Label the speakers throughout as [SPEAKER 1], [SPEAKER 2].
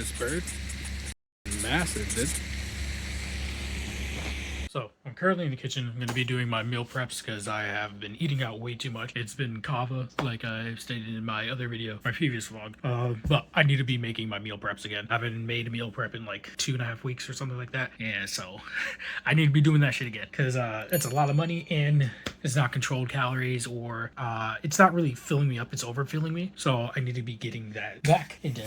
[SPEAKER 1] this bird. Massive, dude. So I'm currently in the kitchen. I'm going to be doing my meal preps because I have been eating out way too much. It's been kava, like I stated in my other video, my previous vlog. But I need to be making my meal preps again. I haven't made a meal prep in like 2.5 weeks or something like that. And so I need to be doing that shit again because it's a lot of money and it's not controlled calories, or it's not really filling me up. It's overfilling me. So I need to be getting that back into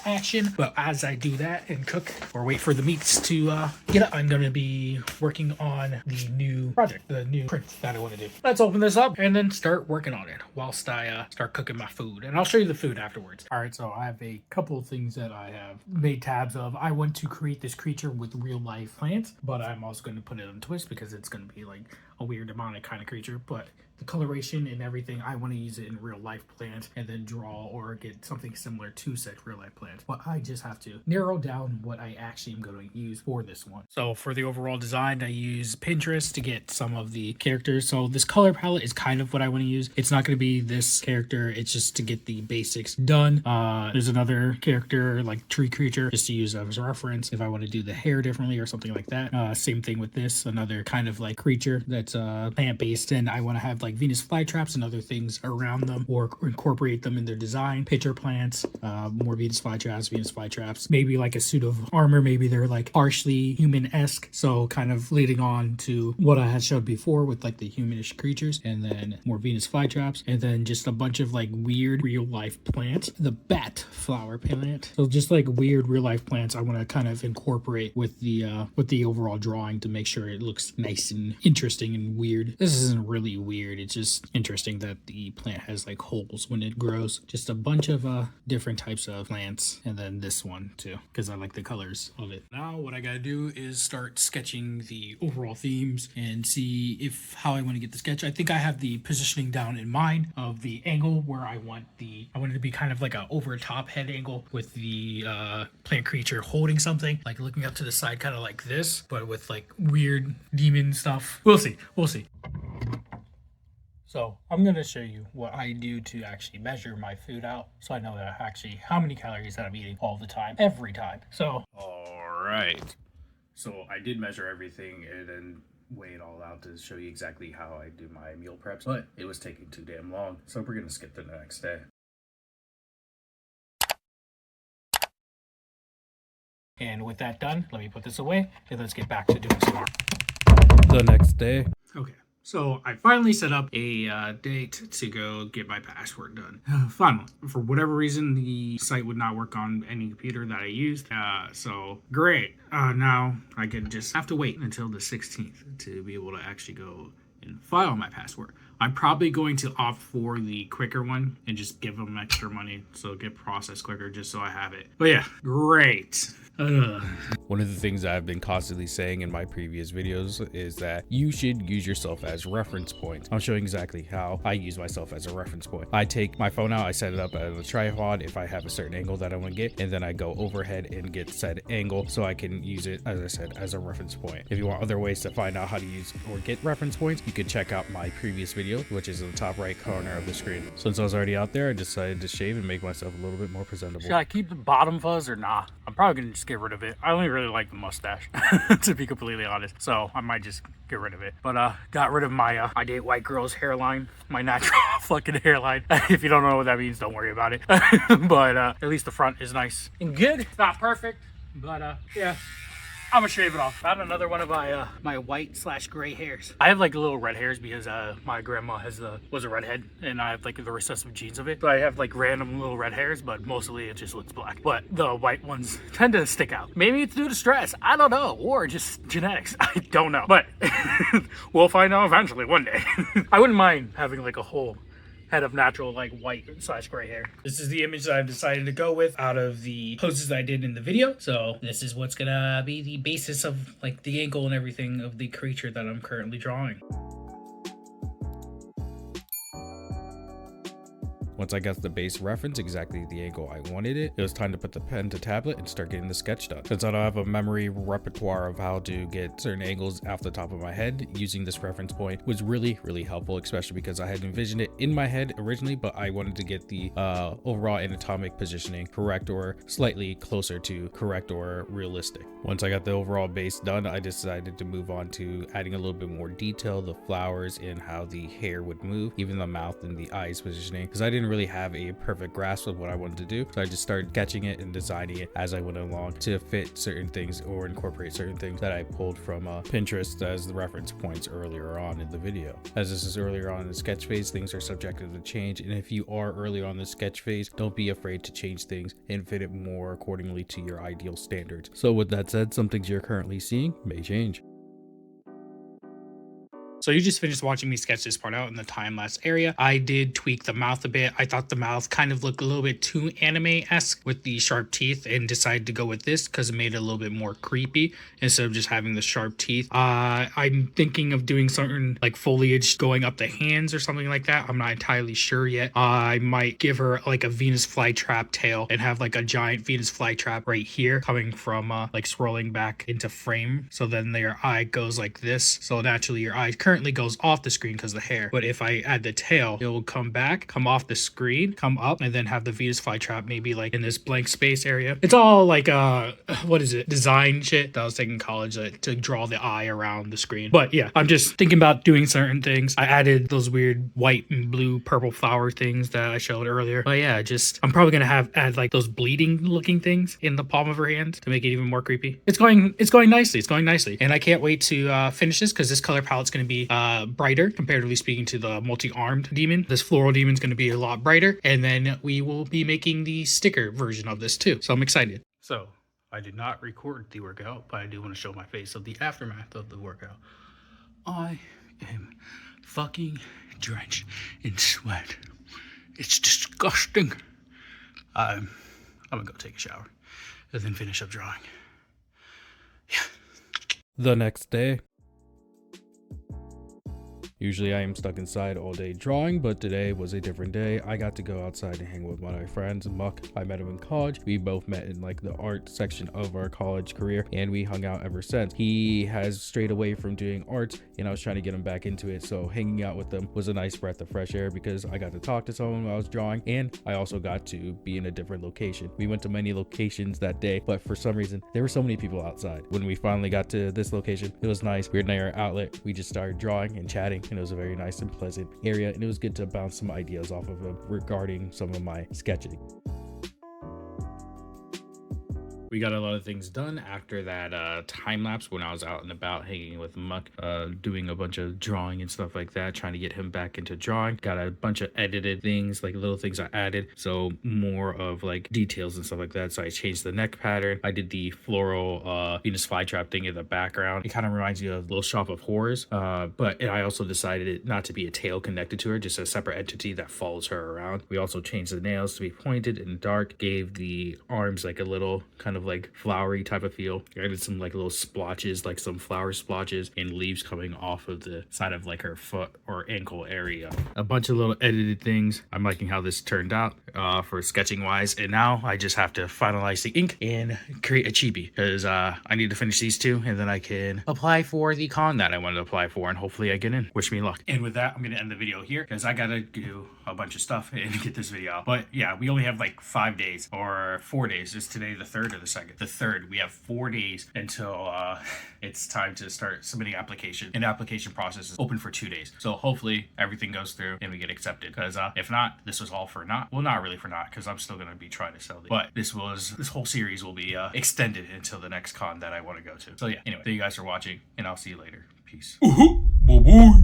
[SPEAKER 1] action. But as I do that and cook or wait for the meats to get up, I'm going to be working on the new project, the new print that I want to do. Let's open this up and then start working on it whilst I start cooking my food, and I'll show you the food afterwards. All right, so I have a couple of things that I have made tabs of. I want to create this creature with real life plants, but I'm also going to put it on twist because it's going to be like a weird demonic kind of creature. But the coloration and everything, I want to use it in real life plants and then draw or get something similar to said real life plants. But I just have to narrow down what I actually am going to use for this one. So for the overall design, I use Pinterest to get some of the characters. So this color palette is kind of what I want to use. It's not going to be this character. It's just to get the basics done. There's another character like tree creature just to use as a reference if I want to do the hair differently or something like that. Same thing with this, another kind of like creature that's plant based, and I want to have like Venus flytraps and other things around them or incorporate them in their design. Pitcher plants, more Venus flytraps, maybe like a suit of armor. Maybe they're like partially human-esque, so kind of leading on to what I had showed before with like the humanish creatures, and then more Venus flytraps, and then just a bunch of like weird real life plants. The bat flower plant, so just like weird real life plants I want to kind of incorporate with the overall drawing to make sure it looks nice and interesting and weird. This isn't really weird, it's just interesting that the plant has like holes when it grows. Just a bunch of different types of plants, and then this one too because I like the colors of it. Now what I gotta do is start sketching the overall themes and see how I want to get the sketch. I think I have the positioning down in mind of the angle where I want it to be kind of like a over top head angle with the plant creature holding something, like looking up to the side, kind of like this, but with like weird demon stuff. We'll see. So I'm going to show you what I do to actually measure my food out, so I know that actually how many calories that I'm eating all the time, every time. So all right, so I did measure everything and then weigh it all out to show you exactly how I do my meal preps, but it was taking too damn long, so we're going to skip to the next day. And with that done, let me put this away and let's get back to doing some art. The next day. Okay. So I finally set up a date to go get my password done. Finally, for whatever reason, the site would not work on any computer that I used. So great. Now I can just have to wait until the 16th to be able to actually go and file my password. I'm probably going to opt for the quicker one and just give them extra money so it get processed quicker just so I have it. But yeah, great. One of the things I've been constantly saying in my previous videos is that you should use yourself as reference points. I'm showing exactly how I use myself as a reference point. I take my phone out, I set it up at a tripod if I have a certain angle that I want to get, and then I go overhead and get said angle so I can use it, as I said, as a reference point. If you want other ways to find out how to use or get reference points, you can check out my previous video, which is in the top right corner of the screen. Since I was already out there, I decided to shave and make myself a little bit more presentable. Should I keep the bottom fuzz or not? I'm probably gonna just get rid of it. I only really like the mustache, to be completely honest, so I might just get rid of it. But got rid of my I date white girls hairline, my natural fucking hairline. If you don't know what that means, don't worry about it. But at least the front is nice and good. It's not perfect, but yeah, I'm gonna shave it off. Found another one of my white/gray hairs. I have like little red hairs because my grandma was a redhead, and I have like the recessive genes of it. So I have like random little red hairs, but mostly it just looks black. But the white ones tend to stick out. Maybe it's due to stress, I don't know, or just genetics. I don't know. But we'll find out eventually one day. I wouldn't mind having like a whole head of natural like white/gray hair. This is the image that I've decided to go with out of the poses that I did in the video. So this is what's gonna be the basis of like the angle and everything of the creature that I'm currently drawing.
[SPEAKER 2] Once I got the base reference exactly the angle I wanted it was time to put the pen to tablet and start getting the sketch done. Since I don't have a memory repertoire of how to get certain angles off the top of my head, using this reference point was really helpful, especially because I had envisioned it in my head originally, but I wanted to get the overall anatomic positioning correct or slightly closer to correct or realistic. Once I got the overall base done, I decided to move on to adding a little bit more detail, the flowers and how the hair would move, even the mouth and the eyes positioning, because I didn't really have a perfect grasp of what I wanted to do. So I just started sketching it and designing it as I went along to fit certain things or incorporate certain things that I pulled from Pinterest as the reference points earlier on in the video. As this is earlier on in the sketch phase, things are subjected to change, and if you are early on the sketch phase, don't be afraid to change things and fit it more accordingly to your ideal standards. So with that said, some things you're currently seeing may change.
[SPEAKER 1] So you just finished watching me sketch this part out in the time-lapse area. I did tweak the mouth a bit. I thought the mouth kind of looked a little bit too anime-esque with the sharp teeth, and decided to go with this because it made it a little bit more creepy instead of just having the sharp teeth. I'm thinking of doing something like foliage going up the hands or something like that. I'm not entirely sure yet. I might give her like a Venus flytrap tail and have like a giant Venus flytrap right here coming from like swirling back into frame. So then their eye goes like this. So naturally your eye currently goes off the screen because of the hair, but if I add the tail, it will come back, come off the screen, come up, and then have the Venus flytrap maybe like in this blank space area. It's all like what is it, design shit that I was taking in college to draw the eye around the screen. But yeah, I'm just thinking about doing certain things. I added those weird white and blue purple flower things that I showed earlier. But yeah, I'm probably gonna add like those bleeding looking things in the palm of her hand to make it even more creepy. It's going nicely, and I can't wait to finish this because this color palette's gonna be brighter comparatively speaking to the multi-armed demon. This floral demon is going to be a lot brighter, and then we will be making the sticker version of this too, so I'm excited. So I did not record the workout, but I do want to show my face of the aftermath of the workout. I am fucking drenched in sweat. It's disgusting. I'm gonna go take a shower and then finish up drawing. Yeah.
[SPEAKER 2] The next day. Usually I am stuck inside all day drawing, but today was a different day. I got to go outside and hang with one of my friends, Muck. I met him in college. We both met in like the art section of our college career, and we hung out ever since. He has strayed away from doing art, and I was trying to get him back into it, so hanging out with him was a nice breath of fresh air because I got to talk to someone while I was drawing, and I also got to be in a different location. We went to many locations that day, but for some reason, there were so many people outside. When we finally got to this location, it was nice. We were near our outlet. We just started drawing and chatting, and it was a very nice and pleasant area, and it was good to bounce some ideas off of him regarding some of my sketching. We got a lot of things done after that time lapse when I was out and about hanging with Muck, doing a bunch of drawing and stuff like that, trying to get him back into drawing. Got a bunch of edited things, like little things I added, so more of like details and stuff like that. So I changed the neck pattern. I did the floral Venus flytrap thing in the background. It kind of reminds you of Little Shop of Horrors, but I also decided it not to be a tail connected to her, just a separate entity that follows her around. We also changed the nails to be pointed and dark, gave the arms like a little kind of like flowery type of feel. I added some like little splotches, like some flower splotches and leaves coming off of the side of like her foot or ankle area. A bunch of little edited things. I'm liking how this turned out for sketching wise, and now I just have to finalize the ink and create a chibi because I need to finish these two, and then I can apply for the con that I wanted to apply for, and hopefully I get in. Wish me luck. And with that, I'm gonna end the video here because I gotta do a bunch of stuff and get this video out. But yeah, we only have like 5 days or 4 days. Is today the 3rd or the 2nd? The 3rd. We have 4 days until it's time to start submitting application, and the application process is open for 2 days. So hopefully everything goes through and we get accepted, because if not, this was all for naught. Well, not really for naught, because I'm still gonna be trying to sell it, but this whole series will be extended until the next con that I want to go to. So yeah, anyway, thank you guys for watching, and I'll see you later. Peace. Bye bye.